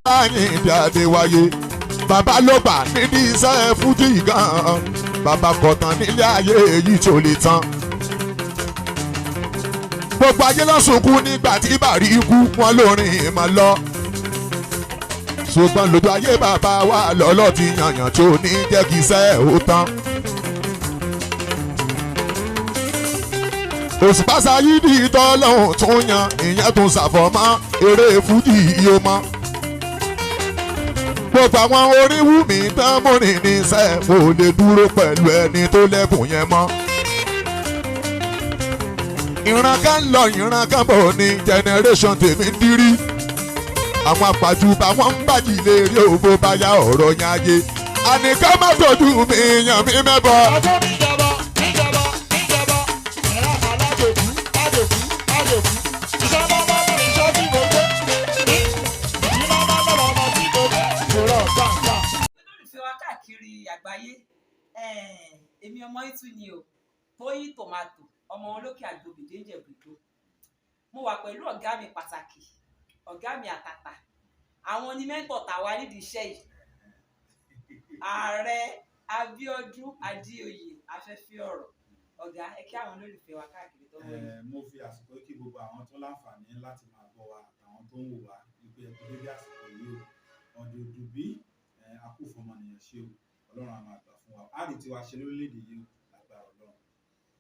Àyìndé Adéwáyé bàbá ló bà nídìí iṣẹ́ fújì gan-an bàbá kọ̀tàn nílé ayé èyí tó lè tán. Gbogbo ayé ló sunkún nígbà tí bàrí ikú wọn lórin ìmọ̀ lọ. Ṣùgbọ́n lójú ayé bàbá wa lọ́lọ́ ti yànyàn tó ní jẹ́ kí iṣẹ́ ó tán. Òṣùpá Sáyídì tọ́lọ́hún tún yan ìyẹn tún ṣàfọ̀mọ́ eré fújì yìí mọ́. Gbogbo àwọn oríwú mi tán múrin ní sẹ́ mo lè dúró pẹ̀lú ẹni tó lẹ́bùn yẹn mọ́. Ìran kan lọ ìran kan bọ̀ ní generation tèmi ń dírí. Àwọn àpàjùbà wọn ń bàjì lè rí òbó báyà ọ̀rọ̀ yẹn ayé. Àníká má tọ́jú mi yàn mí mẹ́bọ. Èmi ọmọ ìtú ni o Tóyìn tòmátò ọmọ olókè àgbòbí déńjẹ gbogbo. Mo wà pẹ̀lú ọ̀gá mi pàtàkì ọ̀gá mi àtàtà àwọn ni mẹ́ńtọ̀ tàwa nídìí iṣẹ́ yìí Ààrẹ Abíọ́dún Adéoyè afẹ́fẹ́ ọ̀rọ̀. Ọ̀gá ẹ kí àwọn olólùfẹ́ wa káàkiri tó wọlé. Mo fi àsìkò kí gbogbo àwọn tó láǹfààní láti máa gbọ́ wa àtàwọn tó ń wò wá wípé ẹkú dédé àsìkò yìí o ọdún òdùbí akúfọmọnìyàn ṣe o Ọlọ́run á máa gbà fún wa á rí tiwa ṣe lórílẹ̀-èdè yìí lágbára Ọlọ́run.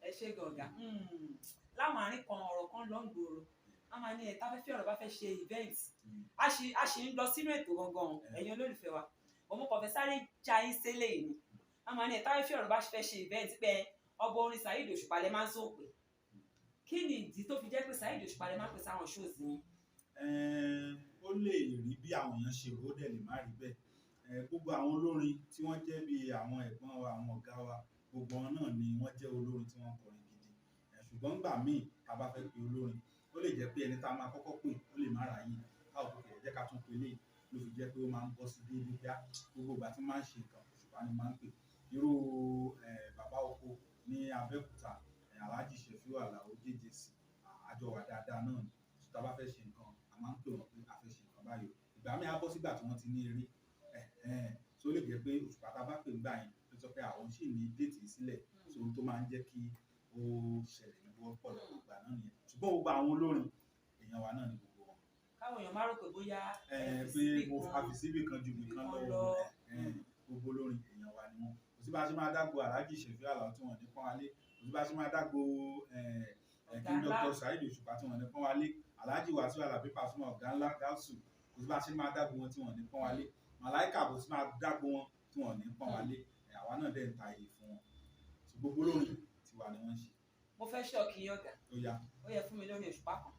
Ẹ ṣe gọ̀ọ̀gà láwọn àárín kan ọ̀rọ̀ kan ló ń gbòòrò a máa ní ẹ̀ta fẹ́fẹ́ ọ̀rọ̀ bá fẹ́ ṣe event a ṣì ń lọ sínú ètò gangan ẹ̀yin olólùfẹ́ wa ọmọ kan fẹ́ sáré já yín sílé ni a máa ní ẹ̀ta fẹ́fẹ́ ọ̀rọ̀ bá fẹ́ ṣe event pé ọba orin Saheed Osupa lẹ máa ń sóòpè kí ni ìdí tó fi jẹ́ pé Saheed Osupa lẹ máa ń pè sáwọn shows yín. Ó lè rí bí àwọn èèyàn ṣe rò ó dẹ̀ lè má rí bẹ́ẹ̀ gbogbo àwọn olórin tí wọ́n jẹ́ bí àwọn ẹ̀gbọ́n wa àwọn ọ̀gá wa gbogbo wọn náà ni wọ́n jẹ́ olórin tí wọ́n kọrin gidi ṣùgbọ́n gbà míì tá a bá fẹ́ pe olórin ó lè jẹ́ pé ẹni tá a máa kọ́kọ́ pè ó lè má ráyè káwọn kò kẹ̀ jẹ́ ká tún pe léyìí ló fi jẹ́ pé ó máa ń bọ́ sí déédéé bíá gbogbo ìgbà tí máa ń ṣe nǹkan Òṣùpá ni máa ń pè irú bàbá oko ní Abẹ́òkúta Alhaji Sefiu Alao JJC àjọ wà dáadáa náà ni tá a bá fẹ́ ṣe nǹkan a máa ń pè wọ́n pé a fẹ́ ṣe nǹkan báyìí ìgbà míì á bọ́ sígbà tí wọ́n ti ní eré tó lè jẹ́ pé Òṣùpá tá a bá pè ń gbà yẹn tó sọ pé àwọn sì ní déètì sílẹ̀ so tó máa ń jẹ́ kí ó ṣẹlẹ̀ ní ọ̀pọ̀lọpọ̀ ìgbà náà nìyẹn ṣùgbọ́n gbogbo àwọn olórin èèyàn wa náà ni gbogbo wọn. Káwọn èèyàn má rò pé bóyá pé àfi síbì kan ju ibì kan lọ gbogbo olórin èèyàn wa ni wọn kò sí bá a ṣe máa dágbo Alhaji Sefiu Alao tí wọn ní pọ́n wálé kò sí bá a ṣe máa dágbo kí Dr. Saheed Osupa tí wọn ní pọ́n wálé Alhaji Wasiu Alabi Pasuma ọ̀gá ńlá gáúsù kò sí bá a ṣe máa dágbo wọn tí wọn ní pọ́n wálé Màláíkà kò sí máa dágbo wọn tí wọn ní pọ́n wálé àwa náà dẹ̀ ń ta èyí fún wọn gbogbo olórin tiwa ni wọ́n ń ṣe. mo fẹ́ ṣọ́ọ̀kì yín ọ̀gá ó yẹ fún mi lórí Òṣùpá kan.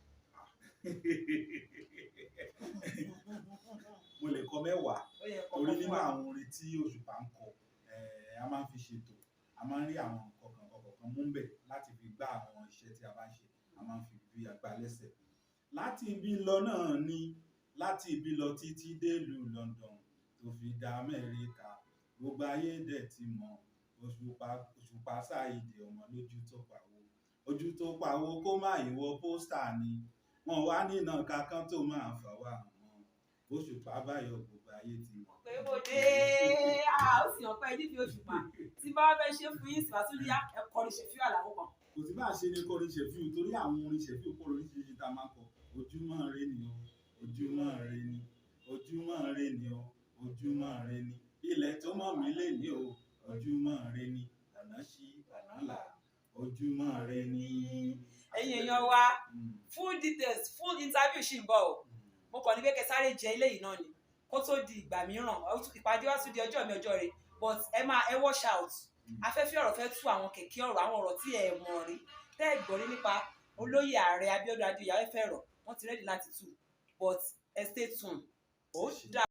mo lè kọ 10 torí nínú àwọn orin tí Òṣùpá ń kọ a máa ń fi ṣètò a máa ń rí àwọn kọ̀ọ̀kan mú bẹ̀ láti fi gbá àwọn iṣẹ́ tí a bá ń ṣe a máa ń fi bí agbá lẹ́sẹ̀ láti ibi lọ náà ni láti ibi lọ títí délùú London tó fi dá Amẹ́ríkà gbogbo ayé dẹ̀ ti mọ̀ Òṣùpá Saheed ọmọ lójú tó pawó ojú tó pawó kó má ìwọ pósítà ni wọn wá nínà kankan tó máa fà wá mọ́ Òṣùpá báyọ̀ gbogbo ayé ti mọ̀. pé mo dé ó sì hàn pé ẹni fi Òṣùpá tí bá fẹ́ ṣe fún yín síwáṣúlíyá ẹ̀kọ́ ní Sefiu Alao kan. kò sí bá a ṣe ní kọrin Sefiu torí àwọn orin Sefiu kọ́ lóríṣiríṣi tá a máa ń kọ ojúmọ́ ire ni o ojúmọ́ ire ni ojúmọ́ ire ni o ojúmọ́ ire ni ilẹ̀ tó mọ̀ mí lè ní o ojúmọ́ ire ni ọ̀nà ṣí ọ̀nà là ojúmọ́ ire ni. ẹ̀yin èèyàn wa full details full interview ṣì ń bọ̀ o mo kàn ní pé kẹ́ sáré jẹ eléyìí náà ni kó tó di ìgbà mìíràn ìpàdé wá tún di ọjọ́ mi ọjọ́ rẹ̀ but ẹ wash out afẹ́fẹ́ ọ̀rọ̀ fẹ́ tú àwọn kẹ̀kẹ́ ọ̀rọ̀ àwọn ọ̀rọ̀ tí ẹ mọ̀ rí tẹ́ ẹ gbọ́ rí nípa olóyè ààrẹ Abíọ́dún Adéoyè afẹ́fẹ́ ọ̀rọ̀ wọ́n ti rẹ́dí láti tú but ẹ stay tuned ó dà.